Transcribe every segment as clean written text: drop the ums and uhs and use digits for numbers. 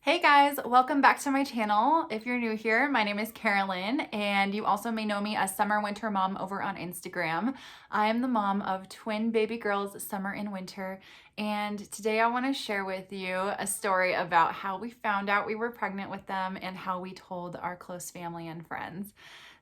Hey guys, welcome back to my channel. If you're new here, my name is Carolyn, and you also may know me as Summer Winter Mom over on Instagram. I am the mom of twin baby girls, Summer and Winter, and today I want to share with you a story about how we found out we were pregnant with them and how we told our close family and friends.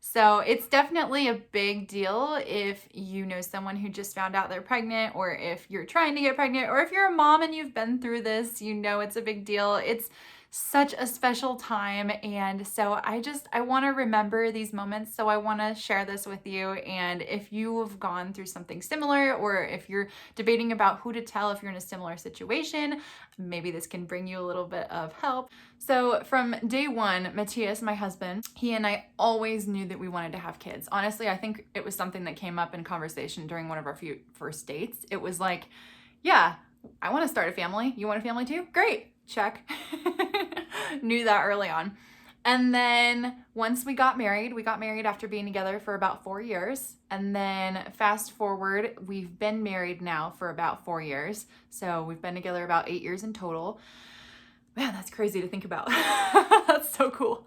So it's definitely a big deal if you know someone who just found out they're pregnant, or if you're trying to get pregnant, or if you're a mom and you've been through this, you know it's a big deal. It's such a special time, and so I want to remember these moments, so I want to share this with you. And if you have gone through something similar, or if you're debating about who to tell if you're in a similar situation, maybe this can bring you a little bit of help. So from day one, Matthias, my husband, he and I always knew that we wanted to have kids. Honestly, I think it was something that came up in conversation during one of our few first dates. It was like, yeah, I want to start a family. You want a family too? Great. Check. Knew that early on. And then once we got married after being together for about 4 years. And then fast forward, we've been married now for about 4 years. So we've been together about 8 years in total. Man, that's crazy to think about. That's so cool.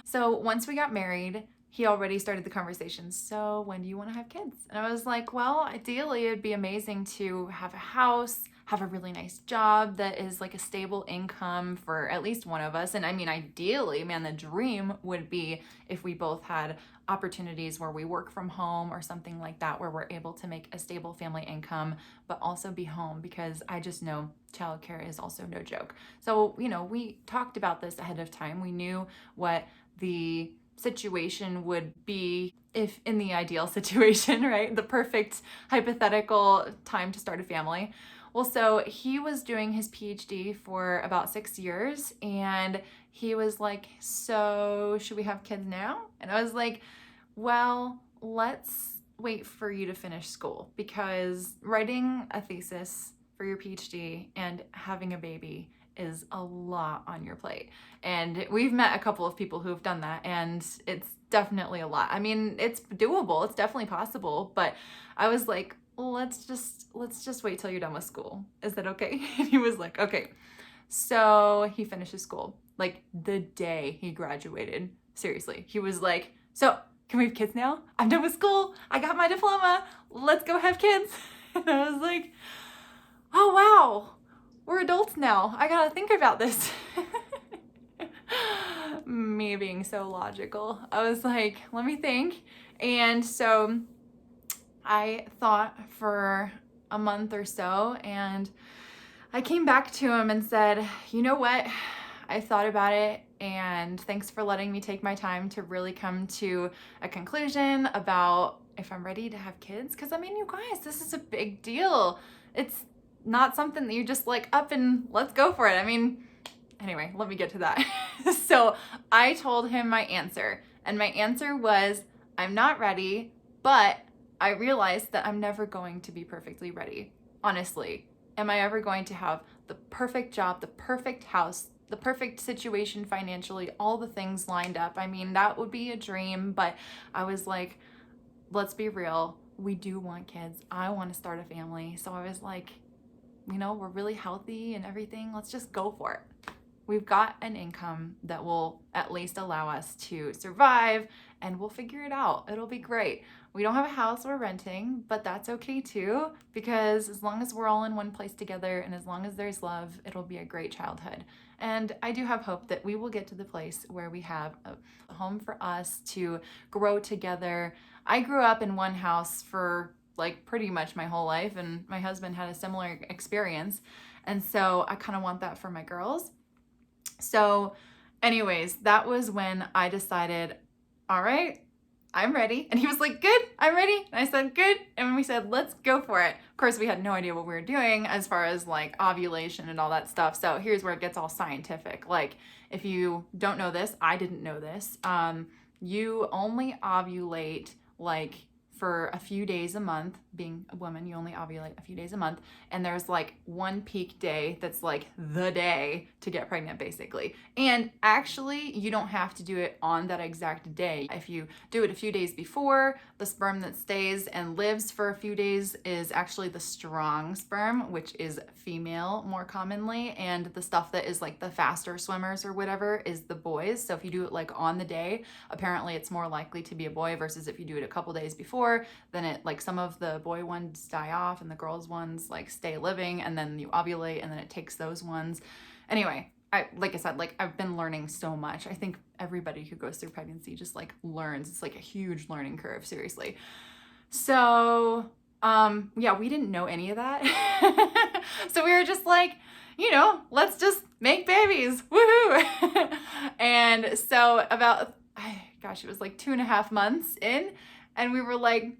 So once we got married, he already started the conversation. So when do you want to have kids? And I was like, well, ideally it'd be amazing to have a house, have a really nice job that is like a stable income for at least one of us. And I mean, ideally, man, the dream would be if we both had opportunities where we work from home or something like that, where we're able to make a stable family income, but also be home, because I just know childcare is also no joke. So, we talked about this ahead of time. We knew what the situation would be if in the ideal situation, right? The perfect hypothetical time to start a family. Well, so he was doing his PhD for about 6 years, and he was like, so should we have kids now? And I was like, well, let's wait for you to finish school, because writing a thesis for your PhD and having a baby is a lot on your plate. And we've met a couple of people who have done that, and it's definitely a lot. I mean, it's doable, it's definitely possible, but I was like, let's just wait till you're done with school. Is that okay? And he was like, okay. So he finishes school like the day he graduated. Seriously. He was like, so can we have kids now? I'm done with school. I got my diploma. Let's go have kids. And I was like, oh wow, we're adults now. I gotta think about this. Me being so logical. I was like, let me think. And so I thought for a month or so, and I came back to him and said, you know what? I thought about it, and thanks for letting me take my time to really come to a conclusion about if I'm ready to have kids. Because I mean, you guys, this is a big deal. It's not something that you just like up and let's go for it. I mean, anyway, let me get to that. So I told him my answer, and my answer was, I'm not ready, but I realized that I'm never going to be perfectly ready. Honestly, am I ever going to have the perfect job, the perfect house, the perfect situation financially, all the things lined up? I mean, that would be a dream, but I was like, let's be real. We do want kids. I want to start a family. So I was like, we're really healthy and everything. Let's just go for it. We've got an income that will at least allow us to survive, and we'll figure it out. It'll be great. We don't have a house, we're renting, but that's okay too, because as long as we're all in one place together and as long as there's love, it'll be a great childhood. And I do have hope that we will get to the place where we have a home for us to grow together. I grew up in one house for like pretty much my whole life, and my husband had a similar experience. And so I kind of want that for my girls. So anyways, that was when I decided, all right, I'm ready. And he was like, good, I'm ready. And I said, good. And we said, let's go for it. Of course, we had no idea what we were doing as far as like ovulation and all that stuff. So here's where it gets all scientific. Like, if you don't know this, I didn't know this. You only ovulate like for a few days a month. Being a woman, you only ovulate a few days a month, and there's like one peak day that's like the day to get pregnant, basically. And actually, you don't have to do it on that exact day. If you do it a few days before, the sperm that stays and lives for a few days is actually the strong sperm, which is female more commonly, and the stuff that is like the faster swimmers or whatever is the boys. So if you do it like on the day, apparently it's more likely to be a boy, versus if you do it a couple days before, then it like some of the boy ones die off and the girls ones like stay living, and then you ovulate and then it takes those ones. Anyway, like I said, like I've been learning so much. I think everybody who goes through pregnancy just like learns. It's like a huge learning curve, seriously. So yeah, we didn't know any of that. So we were just like, you know, let's just make babies, woohoo. And so about, gosh, it was like 2.5 months in, and we were like,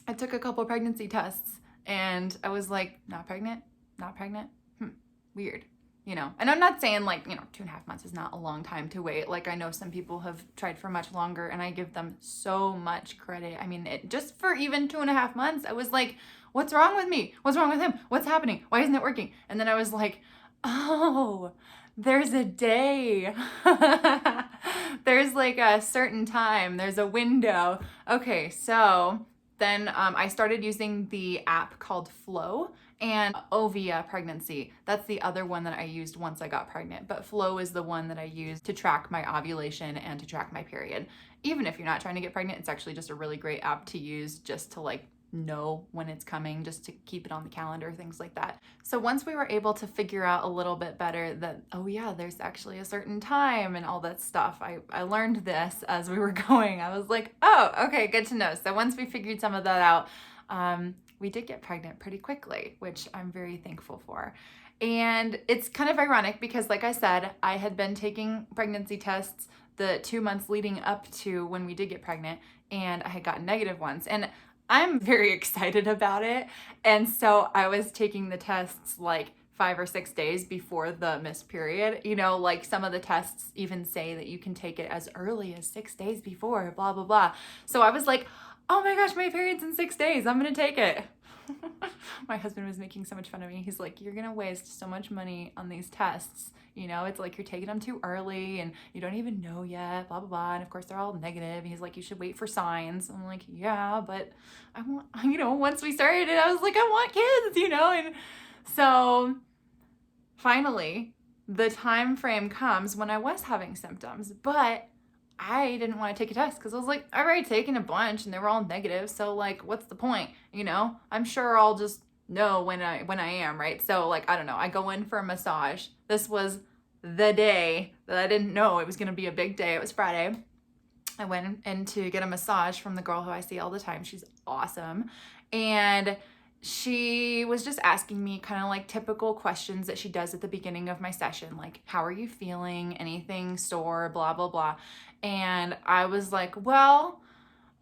I took a couple pregnancy tests and I was like, not pregnant, weird, you know. And I'm not saying like, you know, 2.5 months is not a long time to wait. Like I know some people have tried for much longer, and I give them so much credit. I mean, just for even 2.5 months, I was like, what's wrong with me? What's wrong with him? What's happening? Why isn't it working? And then I was like, oh, there's a day. There's like a certain time. There's a window. Okay, so then I started using the app called Flow, and Ovia Pregnancy. That's the other one that I used once I got pregnant. But Flow is the one that I use to track my ovulation and to track my period. Even if you're not trying to get pregnant, it's actually just a really great app to use just to like know when it's coming, just to keep it on the calendar, things like that. So once we were able to figure out a little bit better that, oh yeah, there's actually a certain time and all that stuff, I learned this as we were going. I was like, oh, okay, good to know. So once we figured some of that out, we did get pregnant pretty quickly, which I'm very thankful for. And it's kind of ironic because, like I said, I had been taking pregnancy tests the 2 months leading up to when we did get pregnant, and I had gotten negative ones. And I'm very excited about it. And so I was taking the tests like 5 or 6 days before the missed period. You know, like some of the tests even say that you can take it as early as 6 days before, blah, blah, blah. So I was like, oh my gosh, my period's in 6 days. I'm going to take it. My husband was making so much fun of me. He's like, you're going to waste so much money on these tests. You know, it's like you're taking them too early and you don't even know yet, blah, blah, blah. And of course, they're all negative. He's like, you should wait for signs. I'm like, yeah, but I want, you know, once we started it, I was like, I want kids, you know? And so finally, the time frame comes when I was having symptoms, but I didn't want to take a test because I was like, I've already taken a bunch and they were all negative. So like, what's the point? You know, I'm sure I'll just know when I am, right? So like, I don't know. I go in for a massage. This was the day that I didn't know it was going to be a big day. It was Friday. I went in to get a massage from the girl who I see all the time. She's awesome. And she was just asking me kind of like typical questions that she does at the beginning of my session. Like, how are you feeling? Anything sore? Blah, blah, blah. And I was like, well,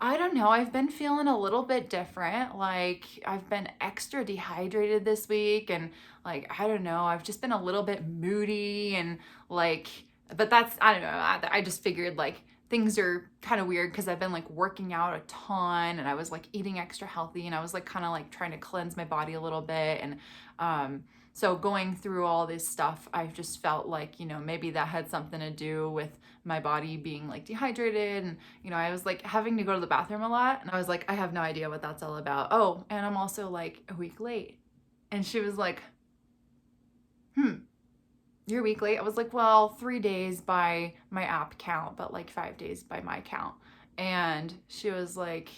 I don't know. I've been feeling a little bit different. Like I've been extra dehydrated this week, and like, I don't know, I've just been a little bit moody and like, but that's, I don't know. I just figured like things are kind of weird because I've been like working out a ton and I was like eating extra healthy and I was like kind of like trying to cleanse my body a little bit. And so going through all this stuff, I've just felt like, you know, maybe that had something to do with my body being like dehydrated. And, you know, I was like having to go to the bathroom a lot. And I was like, I have no idea what that's all about. Oh, and I'm also like a week late. And she was like, you're a week late? I was like, well, 3 days by my app count, but like 5 days by my count. And she was like,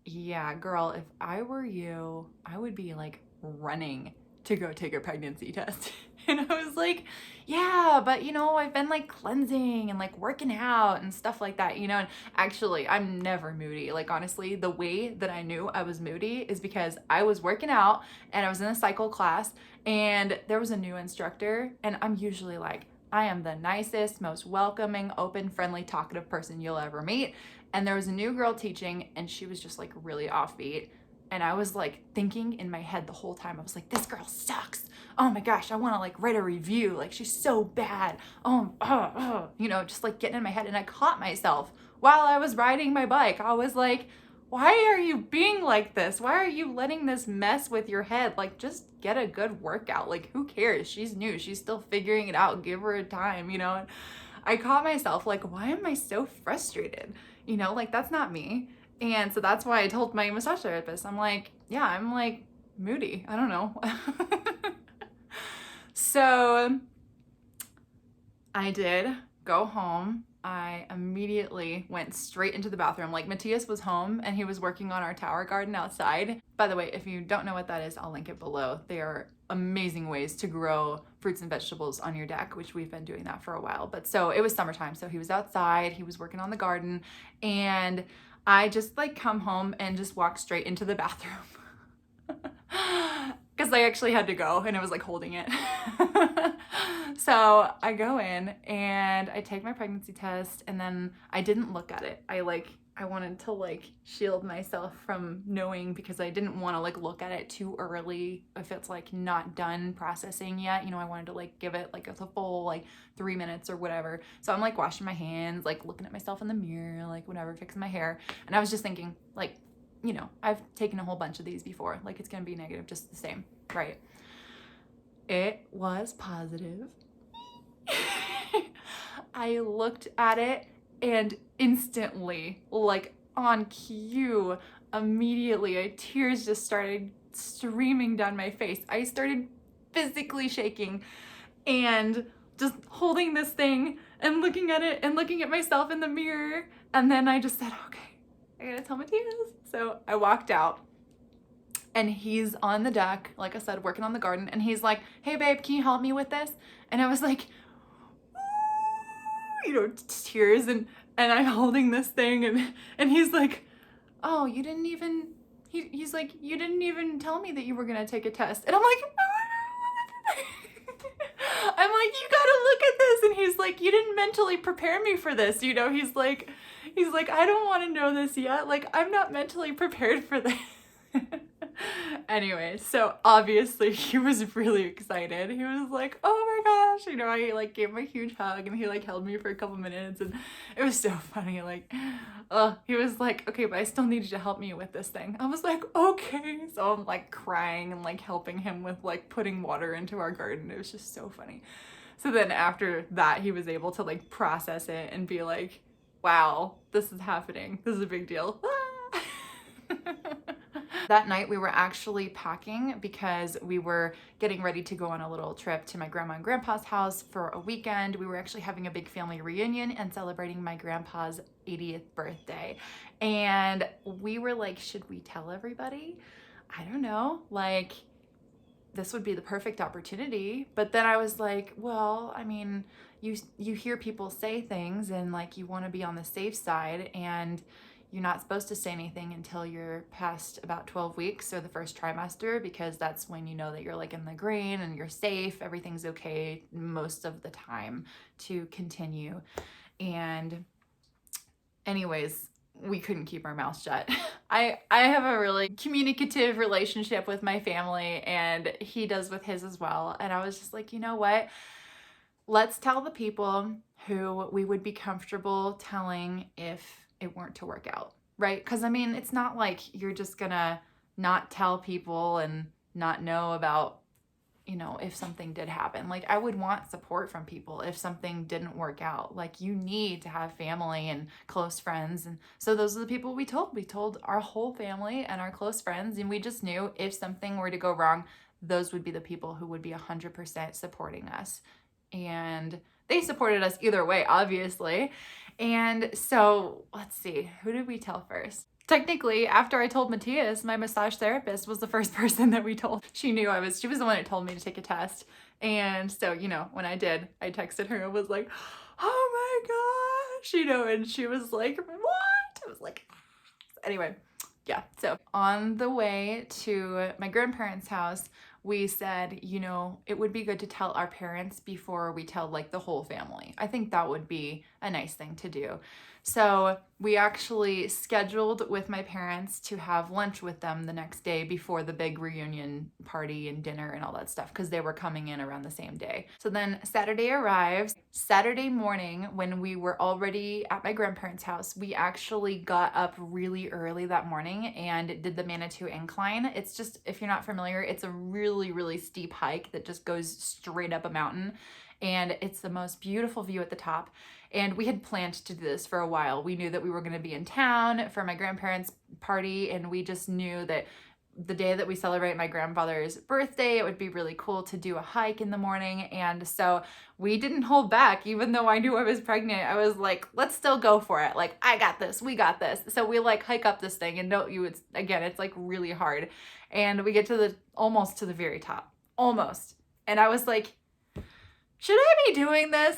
yeah, girl, if I were you, I would be like running to go take a pregnancy test. And I was like, yeah, but you know, I've been like cleansing and like working out and stuff like that, you know. And actually, I'm never moody. Like honestly, the way that I knew I was moody is because I was working out and I was in a cycle class and there was a new instructor, and I'm usually like, I am the nicest, most welcoming, open, friendly, talkative person you'll ever meet. And there was a new girl teaching and she was just like really offbeat. And I was like thinking in my head the whole time, I was like, this girl sucks. Oh my gosh, I want to like write a review. Like she's so bad. You know, just like getting in my head. And I caught myself while I was riding my bike. I was like, why are you being like this? Why are you letting this mess with your head? Like, just get a good workout. Like, who cares? She's new. She's still figuring it out. Give her a time, you know? And I caught myself like, why am I so frustrated? You know, like, that's not me. And so that's why I told my massage therapist, I'm like, yeah, I'm like moody. I don't know. So I did go home. I immediately went straight into the bathroom. Like, Matthias was home and he was working on our TowerGarden outside. By the way, if you don't know what that is, I'll link it below. They are amazing ways to grow fruits and vegetables on your deck, which we've been doing that for a while. But so it was summertime, so he was outside, he was working on the garden, and I just like come home and just walk straight into the bathroom. Because I actually had to go and I was like holding it. So I go in and I take my pregnancy test, and then I didn't look at it. I wanted to like shield myself from knowing, because I didn't want to like look at it too early if it's like not done processing yet. You know, I wanted to like give it like a full like 3 minutes or whatever. So I'm like washing my hands, like looking at myself in the mirror, like whatever, fixing my hair. And I was just thinking like, you know, I've taken a whole bunch of these before. Like, it's gonna be negative just the same, right? It was positive. I looked at it and instantly, like on cue, immediately, tears just started streaming down my face. I started physically shaking and just holding this thing and looking at it and looking at myself in the mirror. And then I just said, okay, I gotta tell Matthias. So I walked out and he's on the deck, like I said, working on the garden. And he's like, hey babe, can you help me with this? And I was like, you know, tears, and I'm holding this thing, and he's like, oh, you didn't even, he's like, you didn't even tell me that you were gonna take a test. And I'm like, I'm like, you gotta look at this. And he's like, you didn't mentally prepare me for this, you know. He's like, I don't want to know this yet, like I'm not mentally prepared for this. Anyway, so obviously he was really excited. He was like, oh my gosh, you know, I like gave him a huge hug and he like held me for a couple minutes, and it was so funny. Like, he was like, okay, but I still need you to help me with this thing. I was like, okay. So I'm like crying and like helping him with like putting water into our garden. It was just so funny. So then after that, he was able to like process it and be like, wow, this is happening. This is a big deal. That night we were actually packing because we were getting ready to go on a little trip to my grandma and grandpa's house for a weekend. We were actually having a big family reunion and celebrating my grandpa's 80th birthday. And we were like, should we tell everybody? I don't know, like this would be the perfect opportunity. But then I was like, well, I mean, you hear people say things and like you want to be on the safe side, and you're not supposed to say anything until you're past about 12 weeks or the first trimester, because that's when you know that you're like in the green and you're safe, everything's okay most of the time to continue. And anyways, we couldn't keep our mouths shut. I have a really communicative relationship with my family, and he does with his as well. And I was just like, you know what? Let's tell the people who we would be comfortable telling if it weren't to work out, right? Because I mean, it's not like you're just gonna not tell people and not know about, you know, if something did happen. Like, I would want support from people if something didn't work out. Like, you need to have family and close friends. And so those are the people we told. We told our whole family and our close friends, and we just knew if something were to go wrong, those would be the people who would be 100% supporting us. And they supported us either way, obviously. And so let's see, who did we tell first? Technically, after I told Matthias, my massage therapist was the first person that we told. She knew she was the one that told me to take a test. And so, you know, when I did, I texted her and was like, oh my gosh, you know, and she was like, what? I was like, anyway, yeah. So on the way to my grandparents' house, we said, you know, it would be good to tell our parents before we tell like the whole family. I think that would be a nice thing to do. So we actually scheduled with my parents to have lunch with them the next day before the big reunion party and dinner and all that stuff, because they were coming in around the same day. So then Saturday arrives. Saturday morning, when we were already at my grandparents' house, we actually got up really early that morning and did the Manitou Incline. It's just, if you're not familiar, it's a really, really steep hike that just goes straight up a mountain. And it's the most beautiful view at the top. And we had planned to do this for a while. We knew that we were going to be in town for my grandparents' party, and we just knew that the day that we celebrate my grandfather's birthday, it would be really cool to do a hike in the morning. And so we didn't hold back. Even though I knew I was pregnant, I was like, let's still go for it. Like, I got this, we got this. So we like hike up this thing, and again, it's like really hard. And we get to almost to the very top, almost. And I was like, should I be doing this?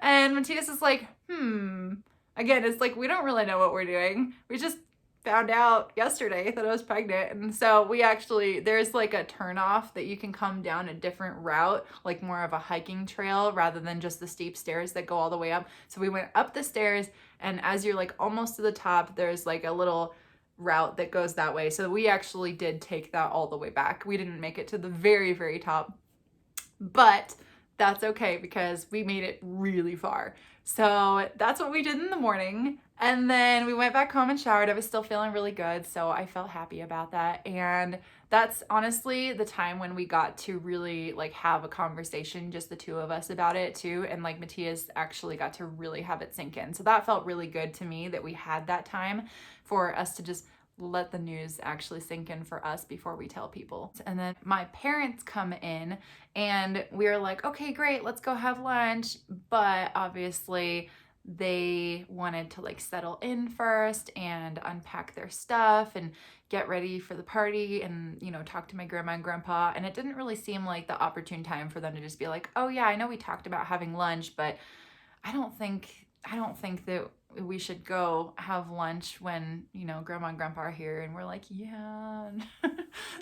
And Matthias is like, Again, it's like, we don't really know what we're doing. We just found out yesterday that I was pregnant. And so there's like a turnoff that you can come down a different route, like more of a hiking trail rather than just the steep stairs that go all the way up. So we went up the stairs, and as you're like almost to the top, there's like a little route that goes that way. So we actually did take that all the way back. We didn't make it to the very, very top, but that's okay because we made it really far. So that's what we did in the morning. And then we went back home and showered. I was still feeling really good, so I felt happy about that. And that's honestly the time when we got to really like have a conversation, just the two of us, about it too. And like Matthias actually got to really have it sink in. So that felt really good to me that we had that time for us to just let the news actually sink in for us before we tell people. And then my parents come in, and we're like, okay, great, let's go have lunch. But obviously they wanted to like settle in first and unpack their stuff and get ready for the party and, talk to my grandma and grandpa. And it didn't really seem like the opportune time for them to just be like, oh yeah, I know we talked about having lunch, but I don't think that we should go have lunch when, grandma and grandpa are here. And we're like, yeah.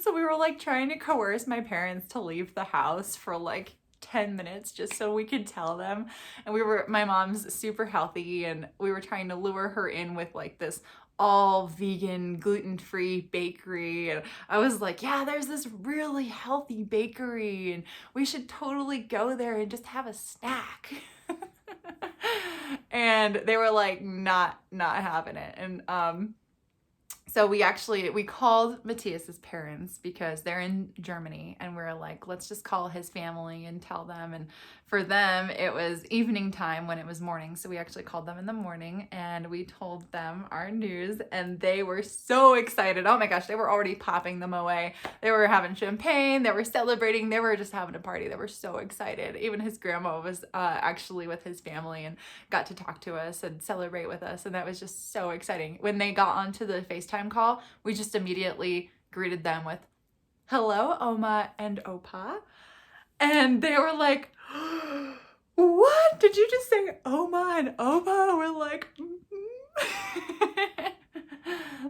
So we were like trying to coerce my parents to leave the house for like 10 minutes just so we could tell them. And my mom's super healthy, and we were trying to lure her in with like this all vegan, gluten-free bakery. And I was like, yeah, there's this really healthy bakery and we should totally go there and just have a snack. And they were like not having it. And so we called Matthias's parents because they're in Germany, and we're like, let's just call his family and tell them. And for them, it was evening time when it was morning. So we actually called them in the morning and we told them our news, and they were so excited. Oh my gosh, they were already popping them away. They were having champagne, they were celebrating, they were just having a party. They were so excited. Even his grandma was actually with his family and got to talk to us and celebrate with us. And that was just so exciting. When they got onto the FaceTime call, we just immediately greeted them with, hello, Oma and Opa. And they were like, what? Did you just say Oma and Opa? We're like,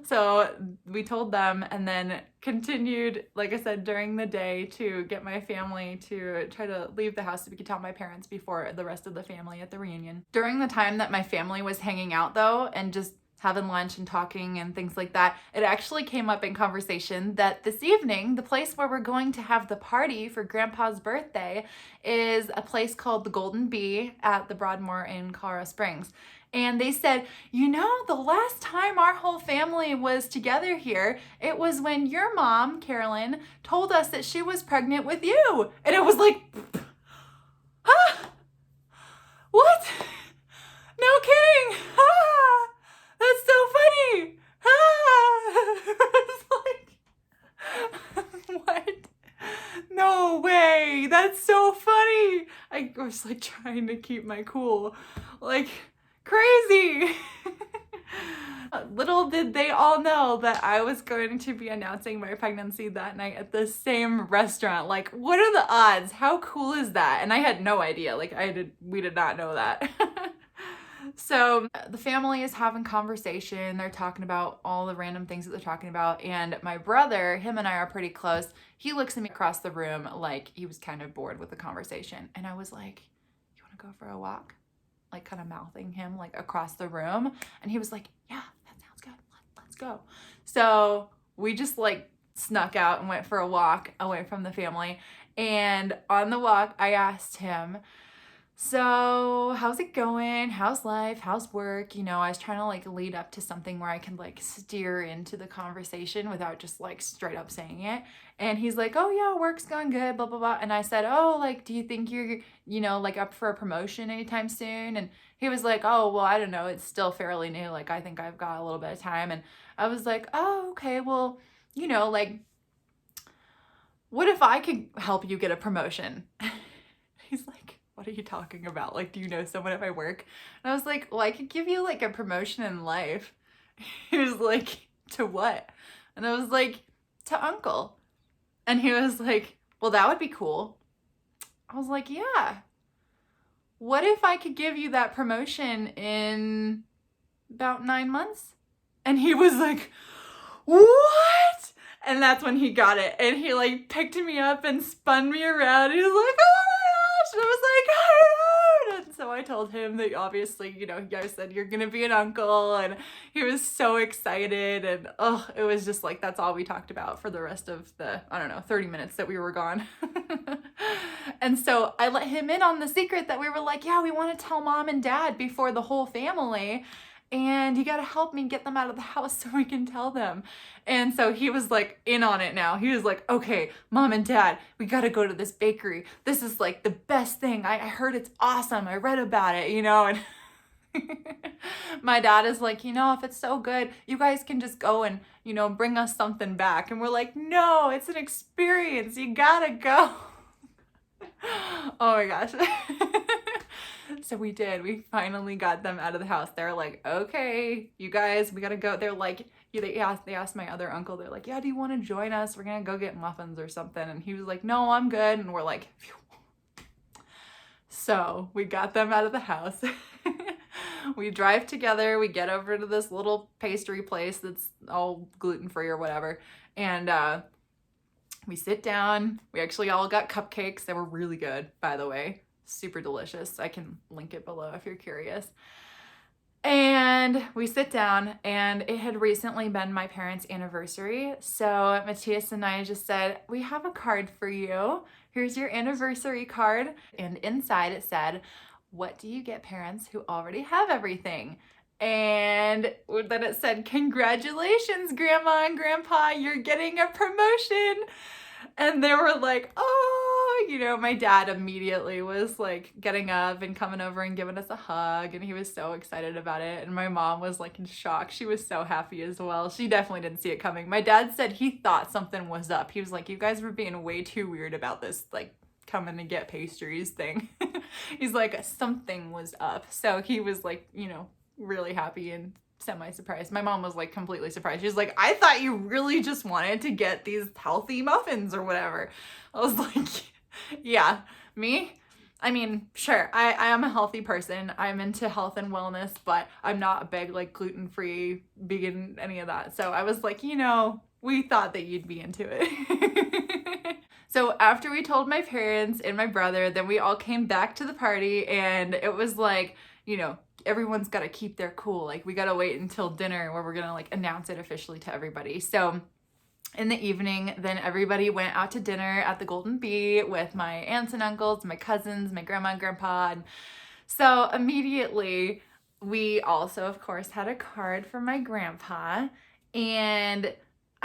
So we told them, and then continued, like I said, during the day to get my family to try to leave the house so we could tell my parents before the rest of the family at the reunion. During the time that my family was hanging out though, and just having lunch and talking and things like that, it actually came up in conversation that this evening, the place where we're going to have the party for Grandpa's birthday is a place called the Golden Bee at the Broadmoor in Colorado Springs. And they said, the last time our whole family was together here, it was when your mom, Carolyn, told us that she was pregnant with you. And it was like, huh? What? No kidding. Ah, that's so funny. Ah. It's like, what? No way. That's so funny. I was like trying to keep my cool. Like, crazy. Little did they all know that I was going to be announcing my pregnancy that night at the same restaurant. Like, what are the odds? How cool is that? And I had no idea. Like, we did not know that. So the family is having conversation. They're talking about all the random things that they're talking about. And my brother, him and I are pretty close. He looks at me across the room like he was kind of bored with the conversation. And I was like, you want to go for a walk? like kind of mouthing him like across the room. And he was like, yeah, that sounds good. Let's go. So we just like snuck out and went for a walk away from the family. And on the walk, I asked him, so how's it going? How's life? How's work? You know, I was trying to like lead up to something where I can like steer into the conversation without just like straight up saying it. And he's like, oh yeah, work's going good, blah, blah, blah. And I said, oh, like, do you think you're, you know, like up for a promotion anytime soon? And he was like, oh, well, I don't know. It's still fairly new. Like, I think I've got a little bit of time. And I was like, oh, okay, well, you know, like, what if I could help you get a promotion? He's like, what are you talking about? Like, do you know someone at my work? And I was like, well, I could give you like a promotion in life. He was like, to what? And I was like, to uncle. And he was like, well, that would be cool. I was like, yeah. What if I could give you that promotion in about 9 months? And he was like, what? And that's when he got it. And he like picked me up and spun me around. He was like, oh my gosh. And I was like, oh. And so I told him that obviously, you know, you guys said you're going to be an uncle. And he was so excited. And oh, it was just like, that's all we talked about for the rest of the, I don't know, 30 minutes that we were gone. And so I let him in on the secret that we were like, yeah, we want to tell mom and dad before the whole family. And you got to help me get them out of the house so we can tell them. And so he was like in on it now. He was like, okay, mom and dad, we got to go to this bakery. This is like the best thing. I heard it's awesome. I read about it, you know, and my dad is like, you know, if it's so good, you guys can just go and, you know, bring us something back. And we're like, no, it's an experience. You got to go. Oh my gosh. So we did. We finally got them out of the house. They're like, okay, you guys, we gotta go. They're like, they asked my other uncle, they're like, yeah, do you want to join us? We're gonna go get muffins or something. And he was like, no, I'm good. And we're like, phew. So we got them out of the house. We drive together. We get over to this little pastry place that's all gluten-free or whatever. And we sit down. We actually all got cupcakes. They were really good, by the way. Super delicious. I can link it below if you're curious. And we sit down, and it had recently been my parents' anniversary. So Matthias and I just said, we have a card for you. Here's your anniversary card. And inside it said, what do you get parents who already have everything? And then it said, congratulations, Grandma and Grandpa, you're getting a promotion. And they were like, oh, you know, my dad immediately was like getting up and coming over and giving us a hug. And he was so excited about it. And my mom was like in shock. She was so happy as well. She definitely didn't see it coming. My dad said he thought something was up. He was like, you guys were being way too weird about this, like, coming to get pastries thing. He's like, something was up. So he was like, you know, really happy and semi-surprised. My mom was like completely surprised. She was like, I thought you really just wanted to get these healthy muffins or whatever. I was like, yeah, me? I mean, sure, I am a healthy person. I'm into health and wellness, but I'm not a big like gluten-free, vegan, any of that. So I was like, you know, we thought that you'd be into it. So after we told my parents and my brother, then we all came back to the party, and it was like, you know, everyone's got to keep their cool. Like, we got to wait until dinner where we're going to like announce it officially to everybody. So in the evening, then everybody went out to dinner at the Golden Bee with my aunts and uncles, my cousins, my grandma and grandpa. And so immediately we also, of course, had a card for my grandpa, and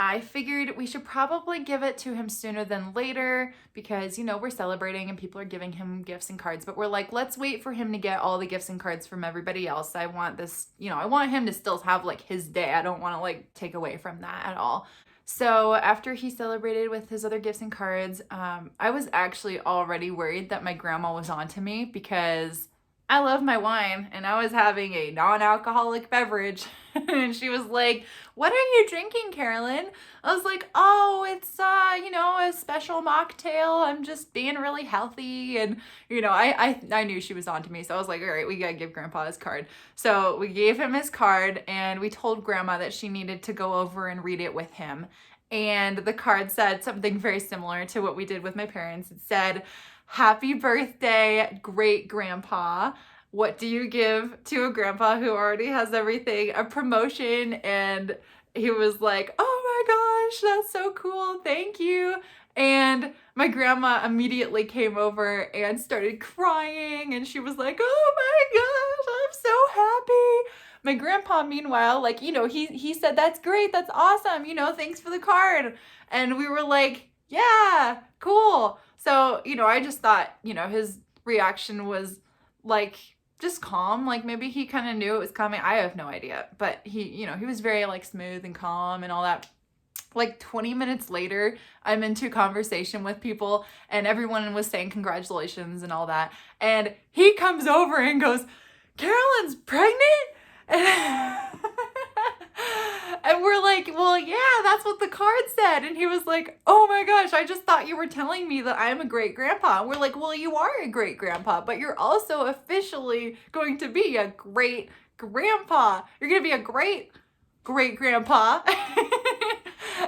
I figured we should probably give it to him sooner than later because, you know, we're celebrating and people are giving him gifts and cards, but we're like, let's wait for him to get all the gifts and cards from everybody else. I want this, you know, I want him to still have like his day. I don't want to like take away from that at all. So after he celebrated with his other gifts and cards, I was actually already worried that my grandma was onto me because I love my wine and I was having a non-alcoholic beverage. And she was like, what are you drinking, Carolyn? I was like, oh, it's, you know, a special mocktail. I'm just being really healthy. And, you know, I knew she was onto me. So I was like, all right, we got to give Grandpa his card. So we gave him his card and we told Grandma that she needed to go over and read it with him. And the card said something very similar to what we did with my parents. It said, happy birthday, great grandpa. what do you give to a grandpa who already has everything? A promotion. And he was like, oh my gosh, that's so cool. Thank you. And my grandma immediately came over and started crying, and she was like, oh my gosh, I'm so happy. My grandpa, meanwhile, like, you know, he said, that's great, that's awesome, you know, thanks for the card. And we were like, yeah, cool. So, you know, I just thought, you know, his reaction was like just calm, like maybe he kind of knew it was coming. I have no idea, but he, you know, he was very like smooth and calm and all that. Like 20 minutes later, I'm into conversation with people and everyone was saying congratulations and all that. And he comes over and goes, Carolyn's pregnant? And we're like, well, yeah, that's what the card said. And he was like, oh my gosh, I just thought you were telling me that I'm a great grandpa. And we're like, well, you are a great grandpa, but you're also officially going to be a great grandpa. You're going to be a great grandpa.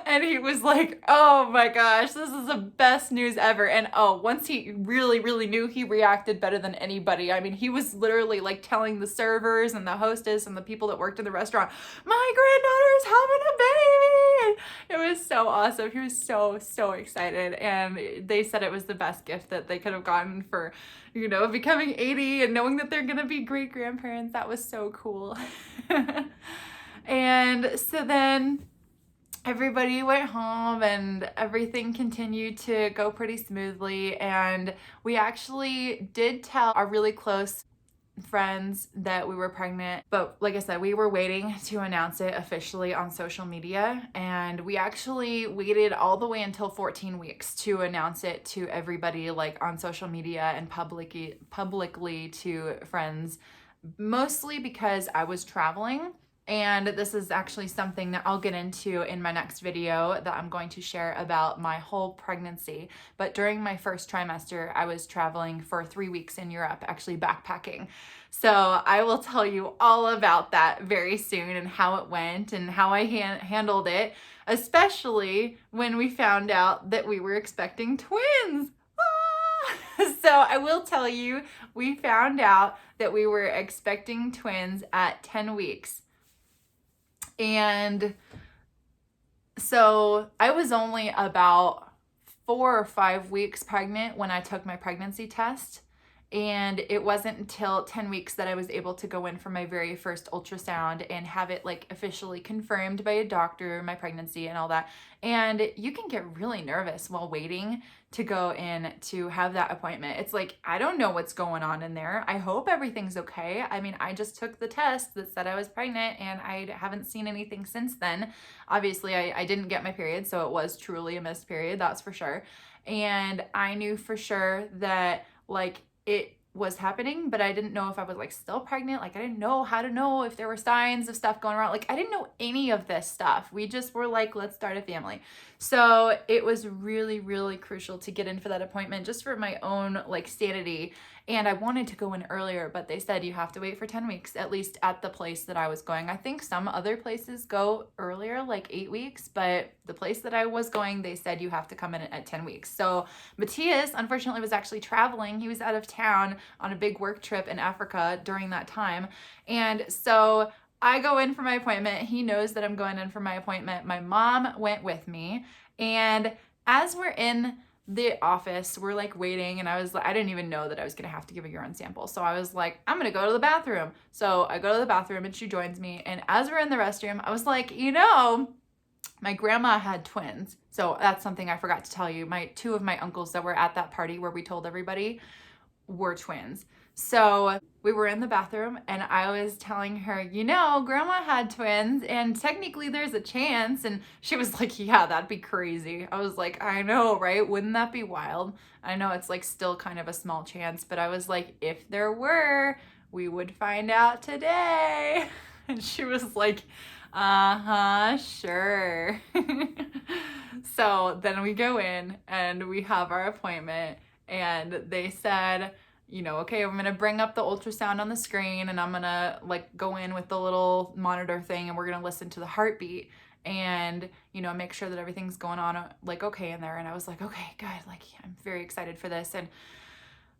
And he was like, oh my gosh, this is the best news ever. And oh, once he really knew, he reacted better than anybody. I mean, he was literally like telling the servers and the hostess and the people that worked in the restaurant, my granddaughter's having a baby. And it was so awesome. He was so excited. And they said it was the best gift that they could have gotten for, you know, becoming 80 and knowing that they're going to be great grandparents. That was so cool. And so then everybody went home and everything continued to go pretty smoothly. And we actually did tell our really close friends that we were pregnant, but like I said, we were waiting to announce it officially on social media, and we actually waited all the way until 14 weeks to announce it to everybody, like on social media and publicly to friends, mostly because I was traveling. And this is actually something that I'll get into in my next video that I'm going to share about my whole pregnancy. But during my first trimester, I was traveling for 3 weeks in Europe, actually backpacking. So I will tell you all about that very soon and how it went and how I handled it, especially when we found out that we were expecting twins. So I will tell you, we found out that we were expecting twins at 10 weeks. And so I was only about 4 or 5 weeks pregnant when I took my pregnancy test. And it wasn't until 10 weeks that I was able to go in for my very first ultrasound and have it like officially confirmed by a doctor, my pregnancy and all that. And you can get really nervous while waiting to go in to have that appointment. It's like, I don't know what's going on in there. I hope everything's okay. I mean, I just took the test that said I was pregnant and I haven't seen anything since then. Obviously, I didn't get my period, so it was truly a missed period, that's for sure. And I knew for sure that like it was happening, but I didn't know if I was like still pregnant. Like I didn't know how to know if there were signs of stuff going around. Like I didn't know any of this stuff. We just were like, let's start a family. So it was really crucial to get in for that appointment just for my own like sanity. And I wanted to go in earlier, but they said you have to wait for 10 weeks, at least at the place that I was going. I think some other places go earlier, like 8 weeks, but the place that I was going, they said you have to come in at 10 weeks. So Matthias, unfortunately, was actually traveling. He was out of town on a big work trip in Africa during that time. And so I go in for my appointment. He knows that I'm going in for my appointment. My mom went with me. And as we're in the office, we're like waiting, and I didn't even know that I was gonna have to give a urine sample. So I was like, I'm gonna go to the bathroom. So I go to the bathroom and she joins me. And as we're in the restroom, I was like, you know, my grandma had twins. So that's something I forgot to tell you. Two of my uncles that were at that party where we told everybody were twins. So we were in the bathroom and I was telling her, you know, grandma had twins and technically there's a chance. And she was like, yeah, that'd be crazy. I was like, I know, right? Wouldn't that be wild? I know it's like still kind of a small chance, but I was like, if there were, we would find out today. And she was like, uh-huh, sure. So then we go in and we have our appointment, and they said, you know, okay, I'm gonna bring up the ultrasound on the screen and I'm gonna like go in with the little monitor thing and we're gonna listen to the heartbeat and, you know, make sure that everything's going on like okay in there. And I was like, okay, good, like I'm very excited for this. And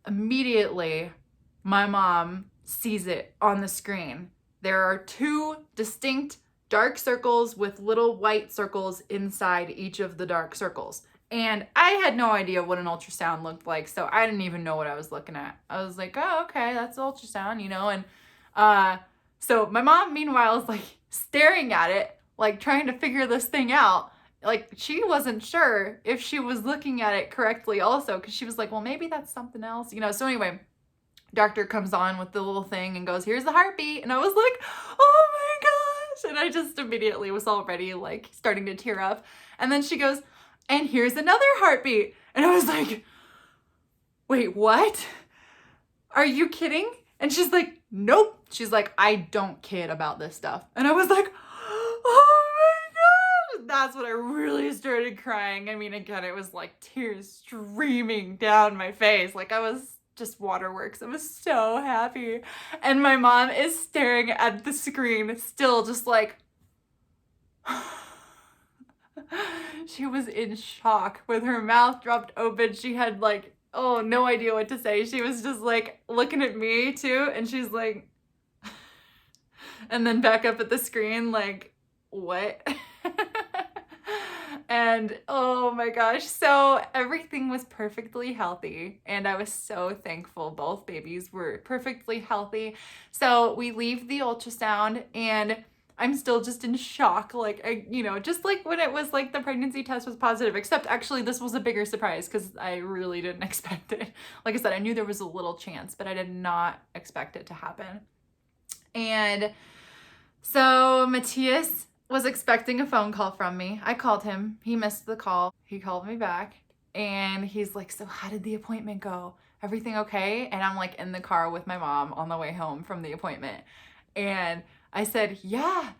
immediately my mom sees it on the screen. There are 2 distinct dark circles with little white circles inside each of the dark circles. And I had no idea what an ultrasound looked like, so I didn't even know what I was looking at. I was like, oh, okay, that's ultrasound, you know? And so my mom, meanwhile, is like staring at it, like trying to figure this thing out. Like she wasn't sure if she was looking at it correctly also, because she was like, well, maybe that's something else, you know? So anyway, doctor comes on with the little thing and goes, here's the heartbeat. And I was like, oh my gosh. And I just immediately was already like starting to tear up. And then she goes, and here's another heartbeat. And I was like, wait, what? Are you kidding? And she's like, nope. She's like, I don't kid about this stuff. And I was like, oh my gosh. That's when I really started crying. I mean, again, it was like tears streaming down my face. Like I was just waterworks. I was so happy. And my mom is staring at the screen still just like, she was in shock with her mouth dropped open. She had like, oh, no idea what to say. She was just like looking at me too. And she's like, and then back up at the screen like, what? And oh my gosh, so everything was perfectly healthy and I was so thankful. Both babies were perfectly healthy. So we leave the ultrasound and I'm still just in shock. Like, just like when it was like the pregnancy test was positive, except actually this was a bigger surprise because I really didn't expect it. Like I said, I knew there was a little chance, but I did not expect it to happen. And so Matthias was expecting a phone call from me. I called him. He missed the call. He called me back and he's like, so how did the appointment go? Everything okay? And I'm like in the car with my mom on the way home from the appointment. And I said, yeah,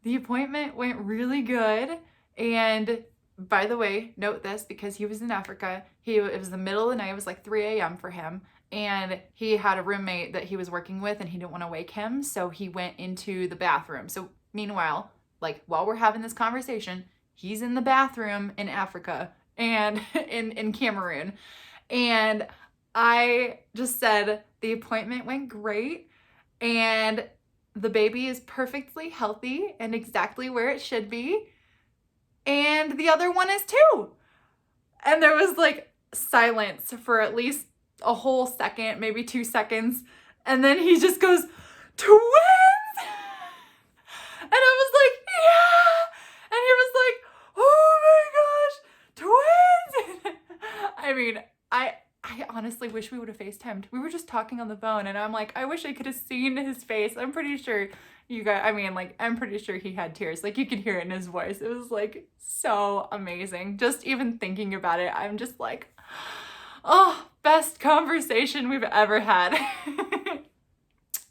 the appointment went really good. And by the way, note this because he was in Africa. It was the middle of the night. It was like 3 a.m. for him. And he had a roommate that he was working with and he didn't want to wake him. So he went into the bathroom. So meanwhile, like while we're having this conversation, he's in the bathroom in Africa and in Cameroon. And I just said, the appointment went great. And the baby is perfectly healthy and exactly where it should be. And the other one is too. And there was like silence for at least a whole second, maybe 2 seconds. And then he just goes, twins! And I was like, yeah! And he was like, oh my gosh, twins! I mean, I honestly wish we would have FaceTimed. We were just talking on the phone and I'm like, I wish I could have seen his face. I'm pretty sure I'm pretty sure he had tears. Like you could hear it in his voice. It was like so amazing. Just even thinking about it, I'm just like, oh, best conversation we've ever had.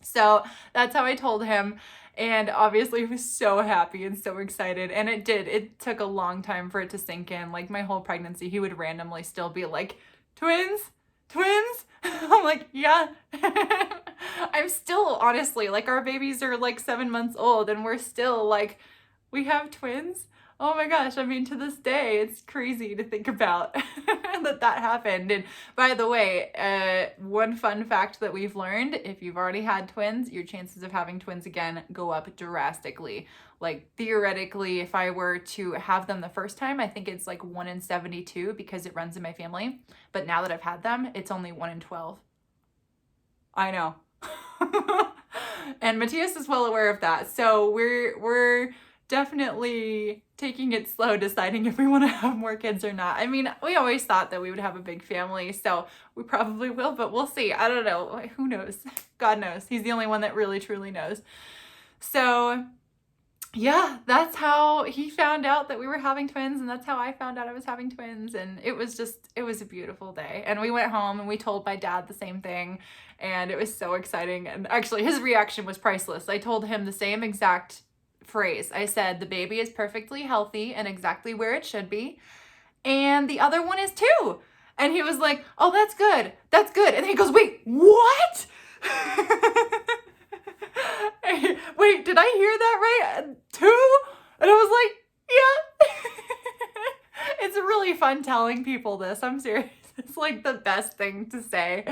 So that's how I told him. And obviously he was so happy and so excited. And it took a long time for it to sink in. Like my whole pregnancy, he would randomly still be like, twins? I'm like, yeah. I'm still honestly like our babies are like 7 months old and we're still like, we have twins. Oh my gosh. I mean, to this day, it's crazy to think about that happened. And by the way, one fun fact that we've learned, if you've already had twins, your chances of having twins again go up drastically. Like theoretically, if I were to have them the first time, I think it's like 1 in 72 because it runs in my family. But now that I've had them, it's only 1 in 12. I know. And Matthias is well aware of that. So we're definitely taking it slow, deciding if we want to have more kids or not. I mean, we always thought that we would have a big family, so we probably will, but we'll see. I don't know. Who knows? God knows. He's the only one that really, truly knows. So yeah, that's how he found out that we were having twins, and that's how I found out I was having twins. And it was a beautiful day. And we went home and we told my dad the same thing, and it was so exciting. And actually his reaction was priceless. I told him the same exact phrase. I said, the baby is perfectly healthy and exactly where it should be. And the other one is too. And he was like, oh, that's good. That's good. And then he goes, wait, what? Wait, did I hear that right? 2? And I was like, yeah. It's really fun telling people this. I'm serious. It's like the best thing to say.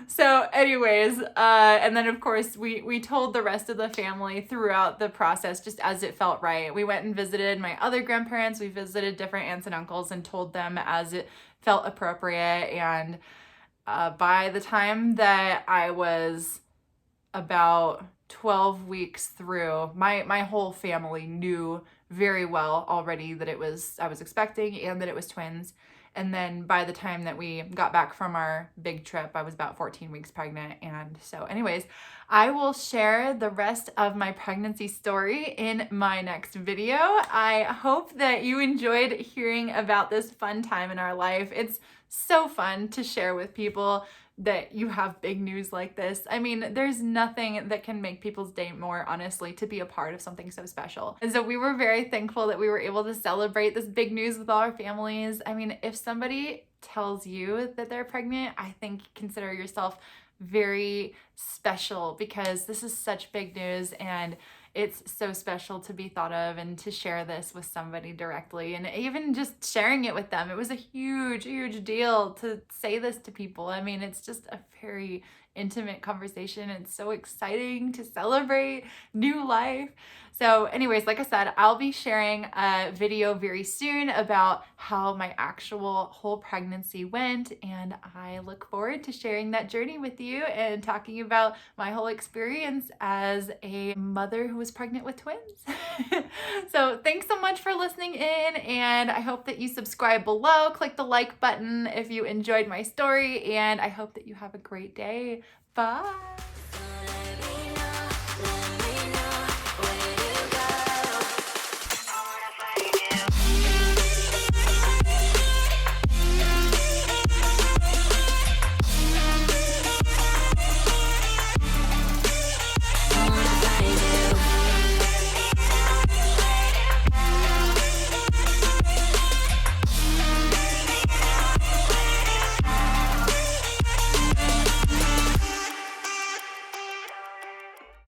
So anyways, and then of course we told the rest of the family throughout the process just as it felt right. We went and visited my other grandparents. We visited different aunts and uncles and told them as it felt appropriate. And by the time that I was about 12 weeks through, my whole family knew very well already that I was expecting and that it was twins. And then by the time that we got back from our big trip, I was about 14 weeks pregnant. And so anyways, I will share the rest of my pregnancy story in my next video. I hope that you enjoyed hearing about this fun time in our life. It's so fun to share with people that you have big news like this. I mean, there's nothing that can make people's day more, honestly, to be a part of something so special. And so we were very thankful that we were able to celebrate this big news with all our families. I mean, if somebody tells you that they're pregnant, I think consider yourself very special, because this is such big news and it's so special to be thought of and to share this with somebody directly, and even just sharing it with them. It was a huge, huge deal to say this to people. I mean, it's just a very intimate conversation. It's so exciting to celebrate new life. So anyways, like I said, I'll be sharing a video very soon about how my actual whole pregnancy went, and I look forward to sharing that journey with you and talking about my whole experience as a mother who was pregnant with twins. So thanks so much for listening in, and I hope that you subscribe below, click the like button if you enjoyed my story, and I hope that you have a great day. Bye.